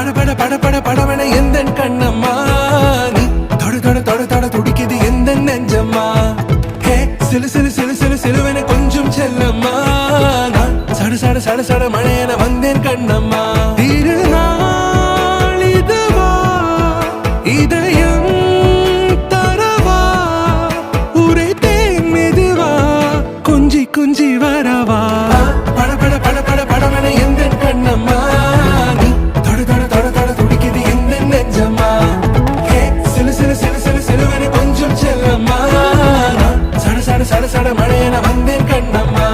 பட பட பட பட படவன எந்த கண்ணம்மா நீ தொட தொட தொட தொட துடிக்குது எந்த நெஞ்சம்மா ஹே சிலு சிலு சிலு சிலு சிலுவன கொஞ்சம் செல்லம்மா நான் சட சட சட சட மழையன வந்தேன் கண்ணம்மா திருநாள் இதுவா இதயம் தரவா உரைத்தேன் மெதுவா கொஞ்சி கொஞ்சி வரவா பட பட பட பட படவன எந்த கண்ணம்மா நீ தொட தொட தொட தொட துடிக்குது எந்த நெஞ்சம்மா ஹே சிலு சிலு சிலு சிலு சிலுவன கொஞ்சம் செல்லம்மா நான் சட சட சட சட மழையன வந்தேன் கண்ணம்மா